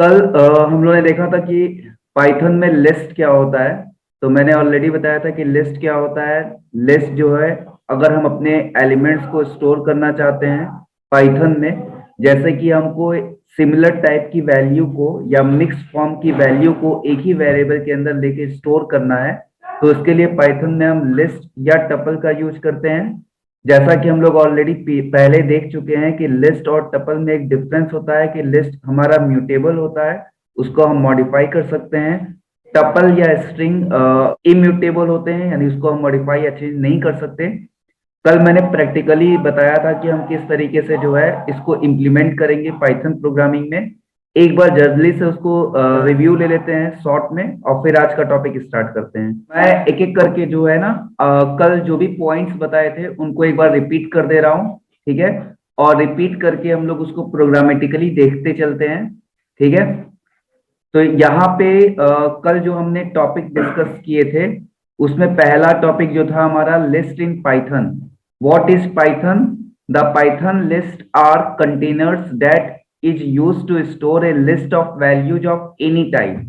कल हम लोगों ने देखा था कि पाइथन में लिस्ट क्या होता है। तो मैंने ऑलरेडी बताया था कि लिस्ट क्या होता है। लिस्ट जो है, अगर हम अपने एलिमेंट्स को स्टोर करना चाहते हैं पाइथन में, जैसे कि हमको सिमिलर टाइप की वैल्यू को या मिक्स फॉर्म की वैल्यू को एक ही वेरिएबल के अंदर लेके स्टोर करना है, तो इसके लिए पाइथन में हम लिस्ट या टपल का यूज करते हैं। जैसा कि हम लोग ऑलरेडी पहले देख चुके हैं कि लिस्ट और टपल में एक डिफरेंस होता है कि लिस्ट हमारा म्यूटेबल होता है, उसको हम मॉडिफाई कर सकते हैं। टपल या स्ट्रिंग इम्यूटेबल होते हैं, यानी उसको हम मॉडिफाई या चेंज नहीं कर सकते। कल मैंने प्रैक्टिकली बताया था कि हम किस तरीके से जो है इसको इम्प्लीमेंट करेंगे पाइथन प्रोग्रामिंग में। एक बार जल्दी से उसको रिव्यू ले लेते हैं शॉर्ट में, और फिर आज का टॉपिक स्टार्ट करते हैं। मैं एक एक करके जो है ना, कल जो भी पॉइंट्स बताए थे उनको एक बार रिपीट कर दे रहा हूँ, ठीक है। और रिपीट करके हम लोग उसको प्रोग्रामेटिकली देखते चलते हैं, ठीक है। तो यहाँ पे कल जो हमने टॉपिक डिस्कस किए थे, उसमें पहला टॉपिक जो था हमारा list in Python. What is Python? The Python list are containers that is used to store a list of values of any type.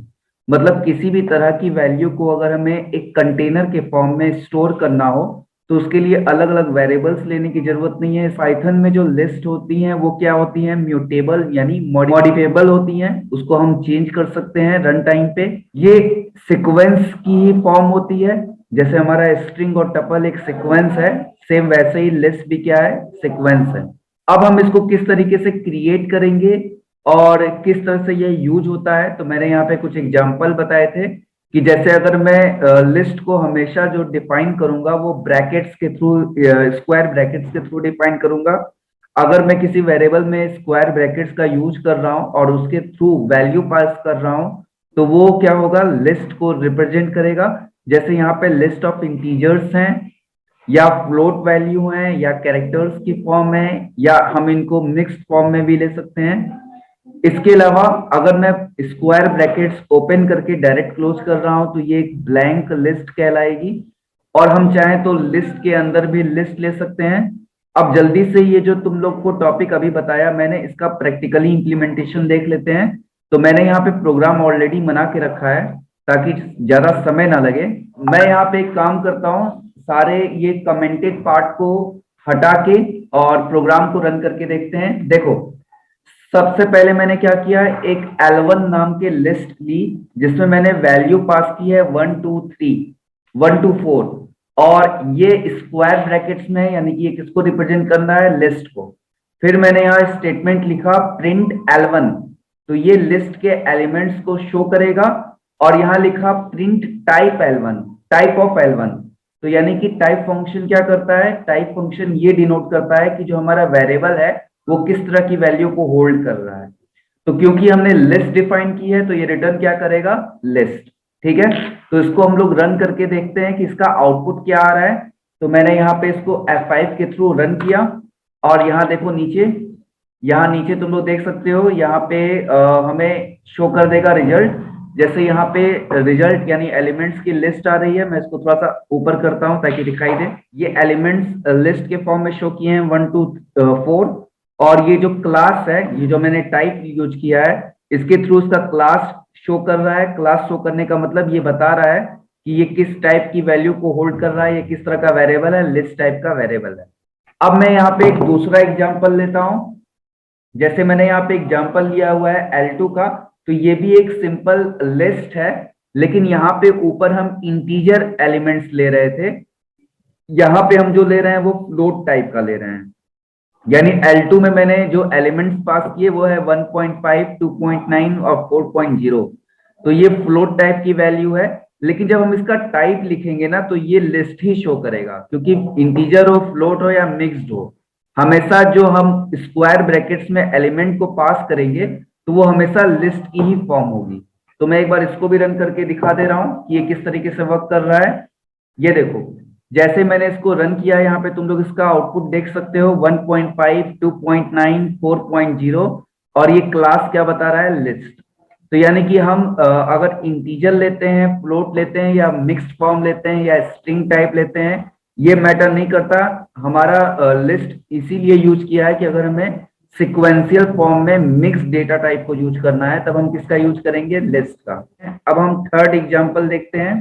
मतलब किसी भी तरह की वैल्यू को अगर हमें एक कंटेनर के फॉर्म में स्टोर करना हो, तो उसके लिए अलग अलग वेरिएबल्स लेने की जरूरत नहीं है। पाइथन में जो लिस्ट होती हैं वो क्या होती हैं? म्यूटेबल यानी मॉडिफेबल होती हैं, उसको हम चेंज कर सकते हैं रन टाइम पे। ये सीक्वेंस की ही फॉर्म होती है, जैसे हमारा स्ट्रिंग और टपल एक सीक्वेंस है, सेम वैसे ही लिस्ट भी क्या है? सीक्वेंस है। अब हम इसको किस तरीके से क्रिएट करेंगे और किस तरह से ये यूज होता है, तो मैंने यहाँ पे कुछ एग्जांपल बताए थे कि जैसे अगर मैं लिस्ट को हमेशा जो डिफाइन करूंगा वो ब्रैकेट्स के थ्रू, स्क्वायर ब्रैकेट्स के थ्रू डिफाइन करूंगा। अगर मैं किसी वेरिएबल में स्क्वायर ब्रैकेट्स का यूज कर रहा हूं और उसके थ्रू वैल्यू पास कर रहा हूं, तो वो क्या होगा? लिस्ट को रिप्रेजेंट करेगा। जैसे यहाँ पे लिस्ट ऑफ इंटीजर्स हैं, या फ्लोट वैल्यू हैं, या कैरेक्टर्स की फॉर्म है, या हम इनको मिक्स्ड फॉर्म में भी ले सकते हैं। इसके अलावा अगर मैं स्क्वायर ब्रैकेट्स ओपन करके डायरेक्ट क्लोज कर रहा हूं, तो ये एक ब्लैंक लिस्ट कहलाएगी। और हम चाहें तो लिस्ट के अंदर भी लिस्ट ले सकते हैं। अब जल्दी से ये जो तुम लोग को टॉपिक अभी बताया मैंने, इसका प्रैक्टिकली इंप्लीमेंटेशन देख लेते हैं। तो मैंने यहाँ पे प्रोग्राम ऑलरेडी बना के रखा है ताकि ज्यादा समय ना लगे। मैं यहाँ पे एक काम करता हूँ, सारे ये कमेंटेड पार्ट को हटा के और प्रोग्राम को रन करके देखते हैं। देखो, सबसे पहले मैंने क्या किया, एक L1 नाम के लिस्ट ली, जिसमें मैंने वैल्यू पास की है 1 2 3, 1 2 4। और ये स्क्वायर ब्रैकेट्स में, यानी कि ये किसको रिप्रेजेंट करना है? लिस्ट को। फिर मैंने यहाँ स्टेटमेंट लिखा प्रिंट L1, तो ये लिस्ट के एलिमेंट्स को शो करेगा। और यहाँ लिखा print type L1, type of L1। तो यानी कि टाइप फंक्शन क्या करता है? टाइप फंक्शन ये डिनोट करता है कि जो हमारा वेरिएबल है वो किस तरह की वैल्यू को होल्ड कर रहा है। तो क्योंकि हमने लिस्ट डिफाइन की है, तो ये रिटर्न क्या करेगा? लिस्ट, ठीक है। तो इसको हम लोग रन करके देखते हैं कि इसका आउटपुट क्या आ रहा है। तो मैंने यहाँ पे इसको F5 के थ्रू रन किया, और यहाँ देखो नीचे, यहाँ नीचे तुम लोग देख सकते हो, यहाँ पे हमें शो कर देगा रिजल्ट। जैसे यहाँ पे रिजल्ट यानी एलिमेंट्स की लिस्ट आ रही है, मैं इसको थोड़ा सा ऊपर करता हूँ ताकि दिखाई दे। ये एलिमेंट्स लिस्ट के फॉर्म में शो किए हैं 1 2 4। और ये जो क्लास है, ये जो मैंने टाइप यूज किया है, इसके थ्रू इसका क्लास शो कर रहा है। क्लास शो करने का मतलब ये बता रहा है कि ये किस टाइप की वैल्यू को होल्ड कर रहा है, ये किस तरह का वेरिएबल है, लिस्ट टाइप का वेरिएबल है। अब मैं यहाँ पे एक दूसरा एग्जाम्पल लेता हूं। जैसे मैंने यहाँ पे एग्जाम्पल लिया हुआ है L2 का, तो ये भी एक सिंपल लिस्ट है, लेकिन यहाँ पे ऊपर हम इंटीजर एलिमेंट्स ले रहे थे। यहाँ पे हम जो ले रहे हैं वो फ्लोट टाइप का ले रहे हैं। यानी L2 में मैंने जो एलिमेंट्स पास किए वो है 1.5, 2.9 और 4.0। तो ये फ्लोट टाइप की वैल्यू है, लेकिन जब हम इसका टाइप लिखेंगे ना, तो ये लिस्ट ही शो करेगा, क्योंकि इंटीजर हो, फ्लोट हो या मिक्स्ड हो, हमेशा जो हम स्क्वायर ब्रैकेट्स में एलिमेंट को पास करेंगे तो वो हमेशा लिस्ट की ही फॉर्म होगी। तो मैं एक बार इसको भी रन करके दिखा दे रहा हूं कि ये किस तरीके से वर्क कर रहा है। ये देखो, जैसे मैंने इसको रन किया, यहाँ पे तुम लोग इसका आउटपुट देख सकते हो 1.5, 2.9, 4.0। और ये क्लास क्या बता रहा है? लिस्ट। तो यानी कि हम अगर इंटीजर लेते हैं, फ्लोट लेते हैं, या मिक्स्ड फॉर्म लेते हैं, या स्ट्रिंग टाइप लेते हैं, ये मैटर नहीं करता। हमारा लिस्ट इसीलिए यूज किया है कि अगर हमें सिक्वेंशियल फॉर्म में मिक्स डेटा टाइप को यूज करना है, तब हम किसका यूज करेंगे? लिस्ट का। अब हम थर्ड एग्जांपल देखते हैं।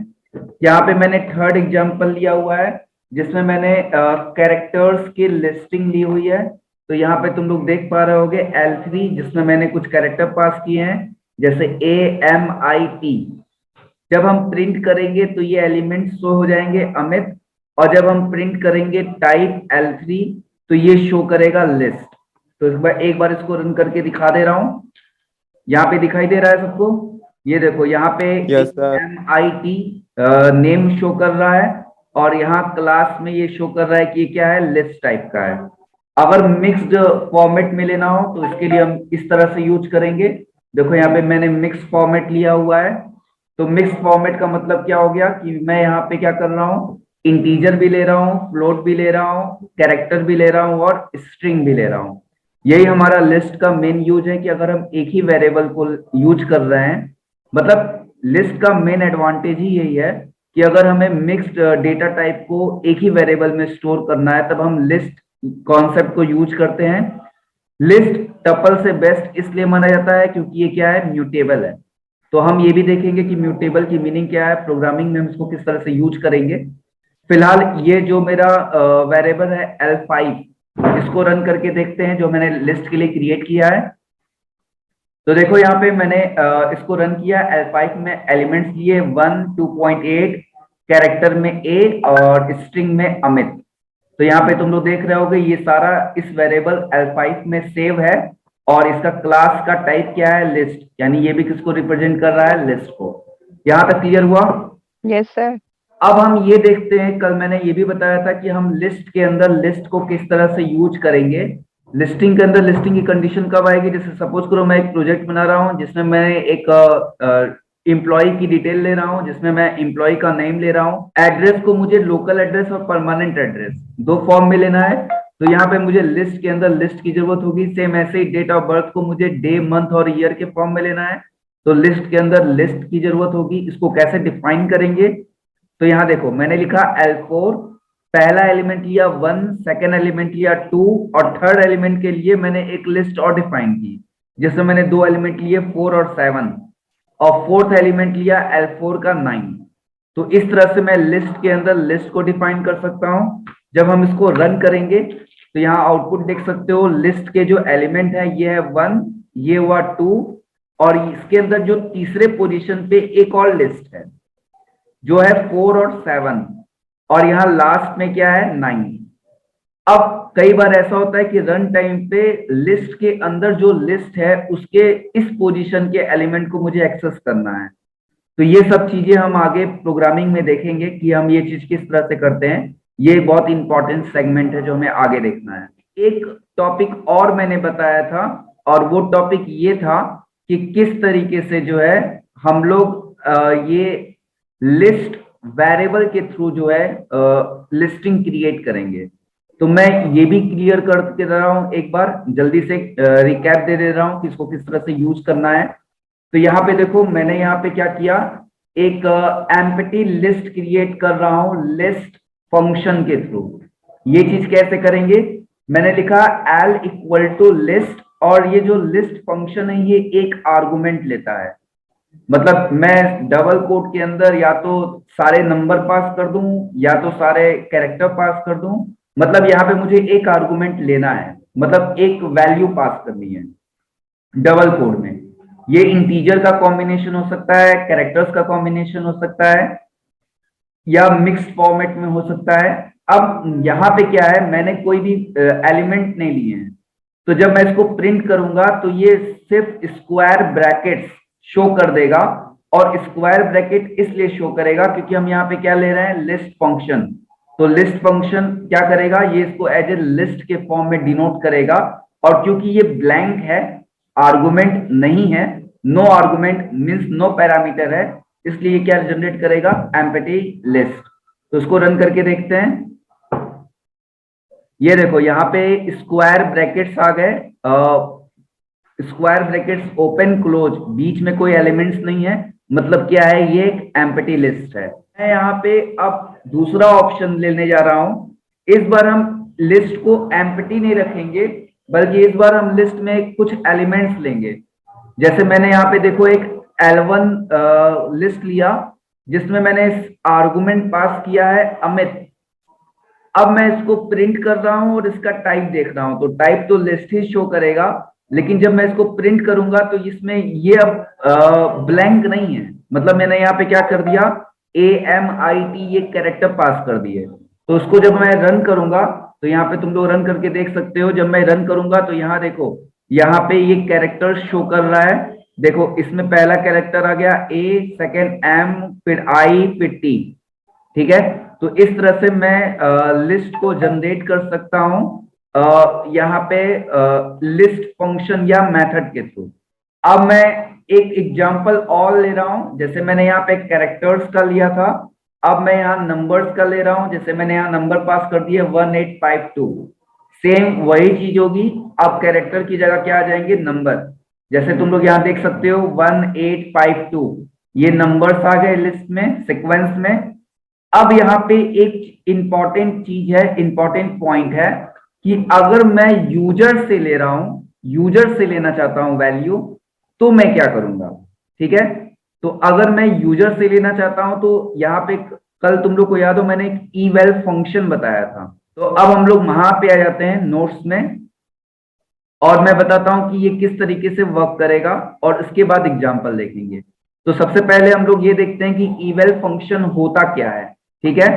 यहाँ पे मैंने थर्ड एग्जांपल लिया हुआ है जिसमें मैंने कैरेक्टर्स की लिस्टिंग ली हुई है। तो यहाँ पे तुम लोग देख पा रहे होगे L3, जिसमें मैंने कुछ कैरेक्टर पास किए हैं जैसे AMIT। जब हम प्रिंट करेंगे तो ये एलिमेंट शो हो जाएंगे अमित, और जब हम प्रिंट करेंगे टाइप L3 तो ये शो करेगा लिस्ट। तो एक बार इसको रन करके दिखा दे रहा हूं। यहाँ पे दिखाई दे रहा है सबको? ये देखो यहाँ पे yes sir. MIT name show कर रहा है, और यहाँ क्लास में ये शो कर रहा है कि ये क्या है? लिस्ट टाइप का है। अगर मिक्स्ड फॉर्मेट में लेना हो तो इसके लिए हम इस तरह से यूज करेंगे। देखो यहाँ पे मैंने मिक्स फॉर्मेट लिया हुआ है। तो मिक्स फॉर्मेट का मतलब क्या हो गया कि मैं यहाँ पे क्या कर रहा हूँ? इंटीजर भी ले रहा हूँ, फ्लोट भी ले रहा हूँ, कैरेक्टर भी ले रहा हूँ, और स्ट्रिंग भी ले रहा हूँ। यही हमारा लिस्ट का मेन यूज है कि अगर हम एक ही वेरिएबल को यूज कर रहे हैं, मतलब लिस्ट का मेन एडवांटेज ही यही है कि अगर हमें मिक्स्ड डेटा टाइप को एक ही वेरिएबल में स्टोर करना है तब हम लिस्ट कॉन्सेप्ट को यूज करते हैं। लिस्ट टपल से बेस्ट इसलिए माना जाता है क्योंकि ये क्या है? म्यूटेबल है। तो हम ये भी देखेंगे कि म्यूटेबल की मीनिंग क्या है, प्रोग्रामिंग में हम इसको किस तरह से यूज करेंगे। फिलहाल ये जो मेरा वेरिएबल है L5, इसको रन करके देखते हैं जो मैंने लिस्ट के लिए क्रिएट किया है। तो देखो यहाँ पे मैंने इसको रन किया। L5 में एलिमेंट्स लिए 1, 2.8, कैरेक्टर में A और स्ट्रिंग में अमित। तो यहाँ पे तुम लोग देख रहे होगे ये सारा इस वेरिएबल L5 में सेव है, और इसका क्लास का टाइप क्या है? लिस्ट। यानी ये भी किसको रिप्रेजेंट कर रहा है? लिस्ट को। यहाँ तक क्लियर हुआ? Yes sir. अब हम ये देखते हैं, कल मैंने ये भी बताया था कि हम लिस्ट के अंदर लिस्ट को किस तरह से यूज करेंगे। लिस्टिंग के अंदर लिस्टिंग की कंडीशन कब आएगी? जैसे सपोज करो मैं एक प्रोजेक्ट बना रहा हूँ जिसमें मैं एक एम्प्लॉय की डिटेल ले रहा हूँ, जिसमें मैं एम्प्लॉय का नेम ले रहा हूँ। एड्रेस को मुझे लोकल एड्रेस और परमानेंट एड्रेस दो फॉर्म में लेना है। तो यहाँ पे मुझे लिस्ट के अंदर लिस्ट की जरूरत होगी। सेम ऐसे ही डेट ऑफ बर्थ को मुझे डे, मंथ और ईयर के फॉर्म में लेना है, तो लिस्ट के अंदर लिस्ट की जरूरत होगी। इसको कैसे डिफाइन करेंगे? तो यहाँ देखो मैंने लिखा L4, पहला एलिमेंट लिया 1, सेकेंड एलिमेंट लिया 2, और थर्ड एलिमेंट के लिए मैंने एक लिस्ट और डिफाइन की जिसमें मैंने दो एलिमेंट लिए 4 और 7, और फोर्थ एलिमेंट लिया L4 का 9। तो इस तरह से मैं लिस्ट के अंदर लिस्ट को डिफाइन कर सकता हूं। जब हम इसको रन करेंगे तो यहाँ आउटपुट देख सकते हो, लिस्ट के जो एलिमेंट है ये है 1, ये हुआ 2, और इसके अंदर जो तीसरे पोजीशन पे एक और लिस्ट है जो है 4 और 7, और यहाँ लास्ट में क्या है? 9। अब कई बार ऐसा होता है कि रन टाइम पे लिस्ट के अंदर जो लिस्ट है उसके इस पोजीशन के एलिमेंट को मुझे एक्सेस करना है। तो ये सब चीजें हम आगे प्रोग्रामिंग में देखेंगे कि हम ये चीज किस तरह से करते हैं। ये बहुत इंपॉर्टेंट सेगमेंट है जो हमें आगे देखना है। एक टॉपिक और मैंने बताया था, और वो टॉपिक ये था कि किस तरीके से जो है हम लोग ये लिस्ट वेरिएबल के थ्रू जो है लिस्टिंग क्रिएट करेंगे। तो मैं ये भी क्लियर करके दे रहा हूं, एक बार जल्दी से रिकैप दे रहा हूं कि इसको किस तरह से यूज करना है। तो यहाँ पे देखो मैंने यहाँ पे क्या किया, एक एम्प्टी लिस्ट क्रिएट कर रहा हूं लिस्ट फंक्शन के थ्रू। ये चीज कैसे करेंगे? मैंने लिखा L इक्वल टू लिस्ट, और ये जो लिस्ट फंक्शन है ये एक आर्गुमेंट लेता है। मतलब मैं डबल कोट के अंदर या तो सारे नंबर पास कर दूं या तो सारे कैरेक्टर पास कर दूं। मतलब यहाँ पे मुझे एक आर्गुमेंट लेना है, मतलब एक वैल्यू पास करनी है डबल कोड में। ये इंटीजर का कॉम्बिनेशन हो सकता है, कैरेक्टर्स का कॉम्बिनेशन हो सकता है, या मिक्स फॉर्मेट में हो सकता है। अब यहाँ पे क्या है, मैंने कोई भी एलिमेंट नहीं लिए हैं, तो जब मैं इसको प्रिंट करूंगा तो ये सिर्फ स्क्वायर ब्रैकेट्स शो कर देगा। और स्क्वायर ब्रैकेट इसलिए शो करेगा क्योंकि हम यहाँ पे क्या ले रहे हैं? List function. तो लिस्ट फंक्शन क्या करेगा? ये इसको एज ए लिस्ट के फॉर्म में डिनोट करेगा। और क्योंकि ये ब्लैंक है, आर्गुमेंट नहीं है, no argument means no parameter है, इसलिए क्या जनरेट करेगा? Empty list. तो इसको रन करके देखते हैं। ये देखो यहाँ पे स्क्वायर ब्रैकेट्स आ गए, स्क्वायर ब्रैकेट्स ओपन क्लोज, बीच में कोई एलिमेंट्स नहीं है, मतलब क्या है? ये एक एम्प्टी लिस्ट है। मैं यहाँ पे अब दूसरा ऑप्शन लेने जा रहा हूं। इस बार हम लिस्ट को एम्प्टी नहीं रखेंगे, बल्कि इस बार हम लिस्ट में कुछ एलिमेंट्स लेंगे। जैसे मैंने यहाँ पे देखो एक L1 लिस्ट लिया, जिसमें मैंने आर्गुमेंट पास किया है अमित। अब मैं इसको प्रिंट कर रहा हूं और इसका टाइप देख रहा हूं, तो टाइप तो लिस्ट ही शो करेगा, लेकिन जब मैं इसको प्रिंट करूंगा तो इसमें ये अब ब्लैंक नहीं है। मतलब मैंने यहाँ पे क्या कर दिया, AMIT ये कैरेक्टर पास कर दिए। तो उसको जब मैं रन करूंगा, तो यहाँ पे तुम लोग रन करके देख सकते हो। जब मैं रन करूंगा तो यहाँ देखो, यहाँ पे ये कैरेक्टर शो कर रहा है। देखो इसमें पहला कैरेक्टर आ गया A, सेकेंड M, फिर I, फिर T। ठीक है, तो इस तरह से मैं लिस्ट को जनरेट कर सकता हूं यहाँ पे लिस्ट फंक्शन या मेथड के थ्रू। अब मैं एक एग्जांपल और ले रहा हूं। जैसे मैंने यहाँ पे कैरेक्टर्स का लिया था, अब मैं यहाँ नंबर्स का ले रहा हूं। जैसे मैंने यहाँ नंबर पास कर दिए 1852। सेम वही चीज होगी, अब कैरेक्टर की जगह क्या आ जाएंगे, नंबर। जैसे तुम लोग यहाँ देख सकते हो 1852, ये नंबर्स आ गए लिस्ट में, सीक्वेंस में। अब यहाँ पे एक इंपॉर्टेंट चीज है, इंपॉर्टेंट पॉइंट है कि अगर मैं यूजर से ले रहा हूं, यूजर से लेना चाहता हूं वैल्यू, तो मैं क्या करूंगा। ठीक है, तो अगर मैं यूजर से लेना चाहता हूं तो यहाँ पे कल तुम लोग को याद हो मैंने एक eval फंक्शन बताया था। तो अब हम लोग वहां पे आ जाते हैं नोट्स में, और मैं बताता हूं कि ये किस तरीके से वर्क करेगा, और उसके बाद एग्जाम्पल देखेंगे। तो सबसे पहले हम लोग ये देखते हैं कि eval फंक्शन होता क्या है। ठीक है,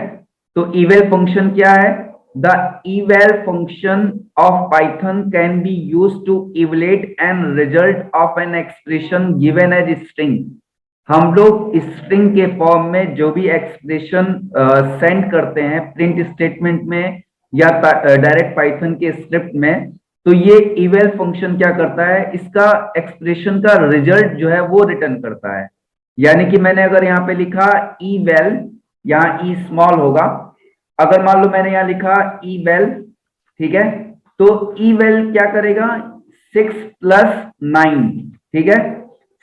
तो eval फंक्शन क्या है, the eval function of Python can be use to evaluate an result of an expression given as string. हम लोग स्ट्रिंग के फॉर्म में जो भी एक्सप्रेशन सेंड करते हैं प्रिंट स्टेटमेंट में या डायरेक्ट पाइथन के स्क्रिप्ट में, तो ये eval फंक्शन क्या करता है, इसका एक्सप्रेशन का रिजल्ट जो है वो रिटर्न करता है। यानी कि मैंने अगर यहाँ पे लिखा eval, यहाँ ई स्मॉल होगा। अगर मान लो मैंने यहाँ लिखा eval, ठीक है, तो eval क्या करेगा, 6+9। ठीक है,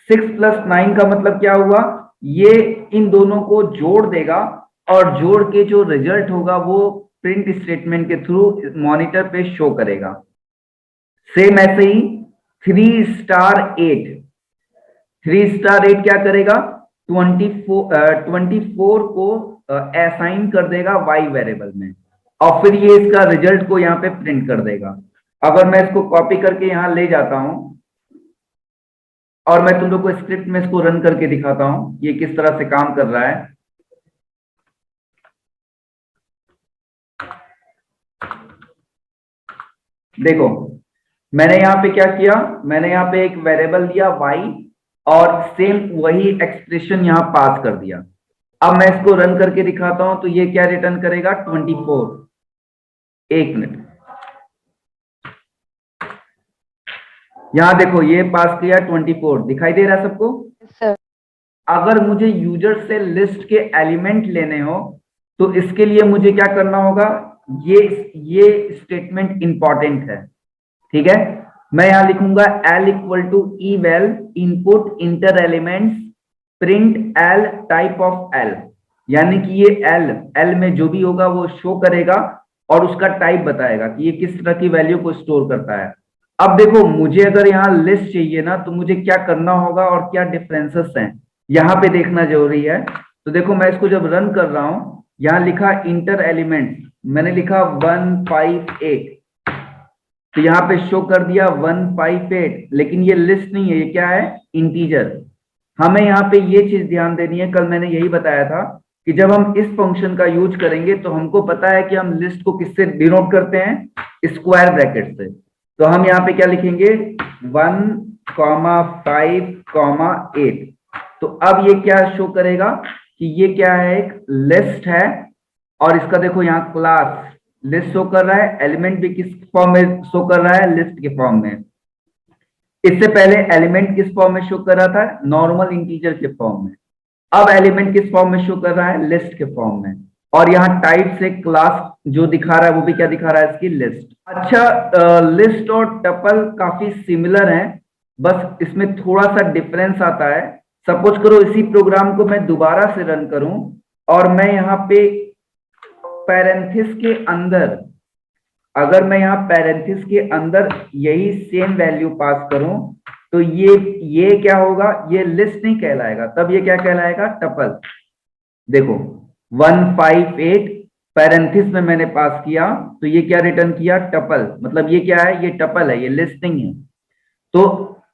6+9 का मतलब क्या हुआ, ये इन दोनों को जोड़ देगा, और जोड़ के जो रिजल्ट होगा वो प्रिंट स्टेटमेंट के थ्रू मॉनिटर पे शो करेगा। सेम ऐसे ही 3*8, 3*8 क्या करेगा, 24 को असाइन कर देगा y वेरिएबल में, और फिर ये इसका रिजल्ट को यहाँ पे प्रिंट कर देगा। अगर मैं इसको कॉपी करके यहाँ ले जाता हूं और मैं तुम लोग को स्क्रिप्ट में इसको रन करके दिखाता हूं ये किस तरह से काम कर रहा है। देखो मैंने यहाँ पे क्या किया, मैंने यहाँ पे एक वेरिएबल दिया y, और सेम वही एक्सप्रेशन यहाँ पास कर दिया। अब मैं इसको रन करके दिखाता हूं तो ये क्या रिटर्न करेगा, 24। एक मिनट, यहां देखो ये पास किया 24, दिखाई दे रहा है सबको। सर अगर मुझे यूजर से लिस्ट के एलिमेंट लेने हो तो इसके लिए मुझे क्या करना होगा, ये स्टेटमेंट इंपॉर्टेंट है। ठीक है, मैं यहां लिखूंगा L = eval input inter elements print L type of L। यानी कि ये L में जो भी होगा वो शो करेगा और उसका टाइप बताएगा कि ये किस तरह की वैल्यू को स्टोर करता है। अब देखो मुझे अगर यहाँ लिस्ट चाहिए ना, तो मुझे क्या करना होगा और क्या डिफरेंसेस हैं यहाँ पे देखना जरूरी है। तो देखो मैं इसको जब रन कर रहा हूं, यहाँ लिखा इंटर एलिमेंट, मैंने लिखा 158, तो यहाँ पे शो कर दिया 158, लेकिन ये लिस्ट नहीं है, ये क्या है, इंटीजर। हमें यहाँ पे ये चीज ध्यान देनी है, कल मैंने यही बताया था कि जब हम इस फंक्शन का यूज करेंगे तो हमको पता है कि हम लिस्ट को किससे डिनोट करते हैं, स्क्वायर ब्रैकेट से। तो हम यहाँ पे क्या लिखेंगे, 1,5,8। तो अब ये क्या शो करेगा कि ये क्या है, एक लिस्ट है, और इसका देखो यहाँ क्लास लिस्ट शो कर रहा है, एलिमेंट भी किस फॉर्म में शो कर रहा है, लिस्ट के फॉर्म में। इससे पहले एलिमेंट किस फॉर्म में शो कर रहा था, नॉर्मल इंटीजर के फॉर्म में। अब एलिमेंट किस फॉर्म में शो कर रहा है, लिस्ट के फॉर्म में। और यहाँ टाइप से क्लास जो दिखा रहा है वो भी क्या दिखा रहा है, इसकी लिस्ट। अच्छा, लिस्ट और टपल काफी सिमिलर हैं, बस इसमें थोड़ा सा डिफरेंस आता है। सपोज करो इसी प्रोग्राम को मैं दोबारा से रन करूं और मैं यहाँ पे पैरेंथिस के अंदर अगर मैं यहाँ पैरेंथिस के अंदर यही सेम वैल्यू पास करूं तो ये क्या होगा, ये लिस्ट नहीं कहलाएगा, तब ये क्या कहलाएगा, टपल। देखो 158 पैरेंथिस में मैंने पास किया तो ये क्या रिटर्न किया, टपल। मतलब ये क्या है, ये टपल है, ये लिस्ट नहीं है। तो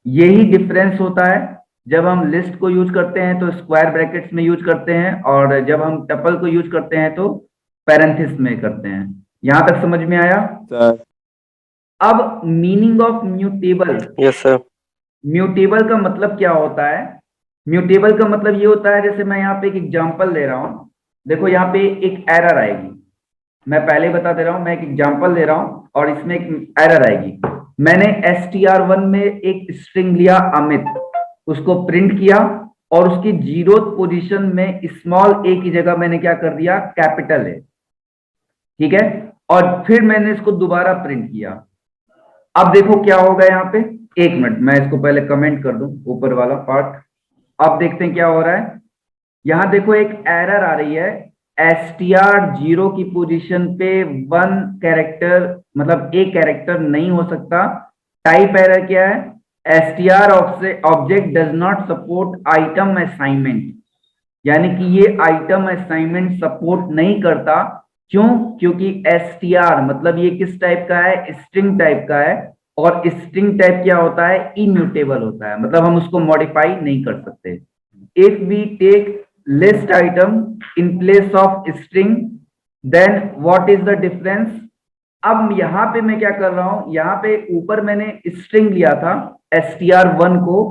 यही डिफरेंस होता है, जब हम लिस्ट को यूज करते हैं तो स्क्वायर ब्रैकेट्स में यूज करते हैं, और जब हम टपल को यूज करते हैं तो पैरेंथिस में करते हैं। यहां तक समझ में आया? सर। अब meaning of mutable. Yes sir. Mutable का मतलब क्या होता है? म्यूटेबल का मतलब ये होता है, जैसे मैं यहाँ पे एक एग्जांपल ले रहा हूँ, देखो यहाँ पे एक एरर आएगी। मैं पहले बता दे रहा हूँ, मैं एक एग्जांपल ले रहा हूँ और इसमें एक एरर आएगी। मैंने str1 में एक स्ट्रिंग लिया अमित, उसको प्रिंट किया और उसकी जीरो पोजीशन में स्मॉल ए की जगह मैंने क्या कर दिया, कैपिटल ए। ठीक है, और फिर मैंने इसको दोबारा प्रिंट किया। अब देखो क्या होगा यहाँ पे, एक मिनट मैं इसको पहले कमेंट कर दूं, ऊपर वाला पार्ट। अब देखते हैं क्या हो रहा है। यहां देखो एक एरर आ रही है, str0 की पोजीशन पे वन कैरेक्टर, मतलब एक कैरेक्टर नहीं हो सकता। टाइप एरर क्या है, str object does not support item assignment, यानी कि ये आइटम असाइनमेंट सपोर्ट नहीं करता। क्यों? क्योंकि str मतलब ये किस टाइप का है, स्ट्रिंग टाइप का है, और स्ट्रिंग टाइप क्या होता है, इम्यूटेबल होता है, मतलब हम उसको मॉडिफाई नहीं कर सकते। If we take list item in place of string, then what is the difference? अब यहां पे मैं क्या कर रहा हूं, यहां पे ऊपर मैंने स्ट्रिंग लिया था str1 को,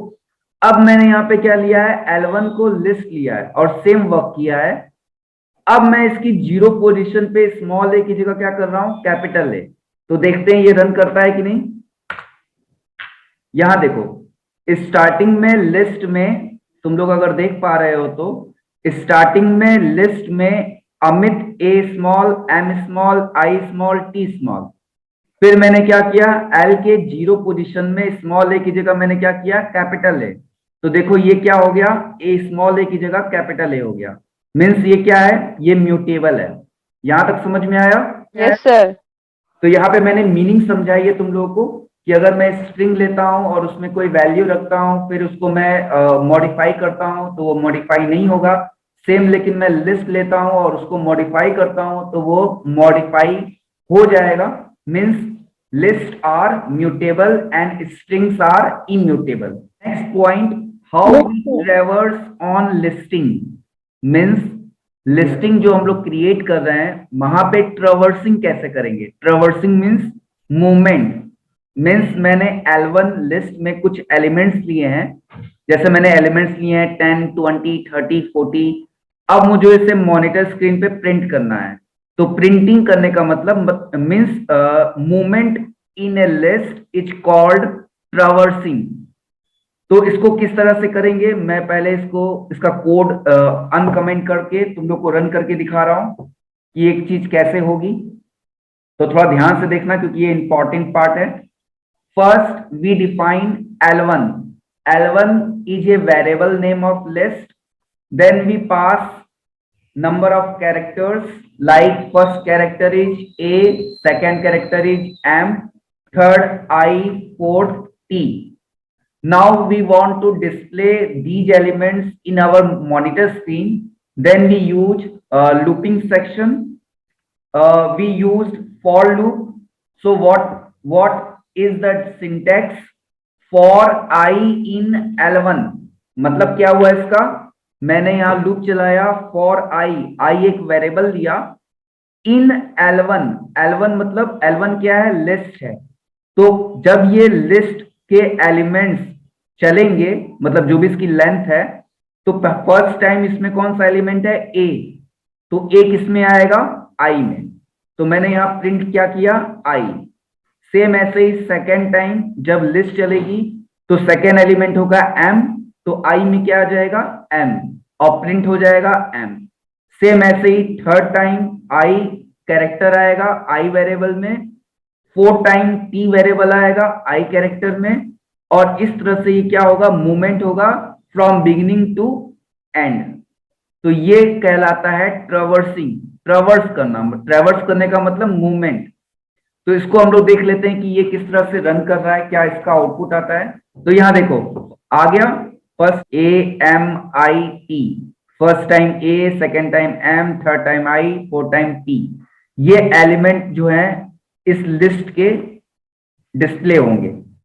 अब मैंने यहां पे क्या लिया है, L1 को लिस्ट लिया है और सेम वर्क किया है। अब मैं इसकी जीरो पोजीशन पे स्मॉल ए की जगह क्या कर रहा हूं, कैपिटल ए। तो देखते हैं ये रन करता है कि नहीं। यहां देखो स्टार्टिंग में लिस्ट में, तुम लोग अगर देख पा रहे हो तो स्टार्टिंग में लिस्ट में Amit A small, M small, I small, T small. फिर मैंने क्या किया, एल के जीरो पोजीशन में स्मॉल ए की जगह मैंने क्या किया, कैपिटल ए। तो देखो ये क्या हो गया, ए स्मॉल ए की जगह कैपिटल ए हो गया। मीन्स ये क्या है, ये म्यूटेबल है। यहां तक समझ में आया? Yes sir. तो यहाँ पे मैंने मीनिंग समझाई है तुम लोगों को, कि अगर मैं स्ट्रिंग लेता हूं और उसमें कोई वैल्यू रखता हूं, फिर उसको मैं मॉडिफाई करता हूं तो वो मॉडिफाई नहीं होगा। सेम लेकिन मैं लिस्ट लेता हूं और उसको मॉडिफाई करता हूं तो वो मॉडिफाई हो जाएगा। Means list are mutable and strings are immutable. Next point, how we traverse on listing. Means listing जो हम लोग क्रिएट कर रहे हैं, वहां पे ट्रवर्सिंग कैसे करेंगे। ट्रवर्सिंग मीन्स मूवमेंट। मीन्स मैंने L1 लिस्ट में कुछ एलिमेंट्स लिए हैं, जैसे मैंने एलिमेंट्स लिए हैं 10, 20, 30, 40। अब मुझे इसे मॉनिटर स्क्रीन पे प्रिंट करना है। तो प्रिंटिंग करने का मतलब means movement in a list is called traversing. तो इसको किस तरह से करेंगे, मैं पहले इसका कोड अनकमेंट करके तुम लोग को रन करके दिखा रहा हूं कि एक चीज कैसे होगी। तो थोड़ा ध्यान से देखना क्योंकि ये इंपॉर्टेंट पार्ट है। First we define L1। L1 is a variable name of list. Then we pass number of characters, like first character is A, second character is M, third I, fourth T. Now we want to display these elements in our monitor screen. Then we use looping section. We used for loop. So what is the syntax for I in L1? मतलब क्या हुआ इसका, मैंने यहाँ loop चलाया for I एक variable लिया in L1। L1 मतलब L1 क्या है, लिस्ट है। तो जब ये लिस्ट के एलिमेंट्स चलेंगे, मतलब जो भी इसकी लेंथ है, तो फर्स्ट टाइम इसमें कौन सा एलिमेंट है, ए। तो ए किस में आएगा, आई में। तो मैंने यहां प्रिंट क्या किया, आई। सेम ऐसे ही सेकेंड टाइम जब लिस्ट चलेगी तो सेकेंड एलिमेंट होगा एम, तो आई में क्या आ जाएगा, एम, और प्रिंट हो जाएगा एम। सेम ऐसे ही थर्ड टाइम आई कैरेक्टर आएगा आई वेरिएबल में, फोर्थ टाइम टी वेरिएबल आएगा आई कैरेक्टर में, और इस तरह से ये क्या होगा, मूवमेंट होगा फ्रॉम बिगिनिंग टू एंड। तो ये कहलाता है ट्रवर्सिंग। ट्रवर्स करना, ट्रवर्स करने का मतलब मूवमेंट। तो इसको हम लोग देख लेते हैं कि ये किस तरह से रन कर रहा है, क्या इसका आउटपुट आता है। तो यहां देखो आ गया first AMIT, first time A, second time M, third time I, fourth time T. ये एलिमेंट जो है इस लिस्ट के डिस्प्ले होंगे।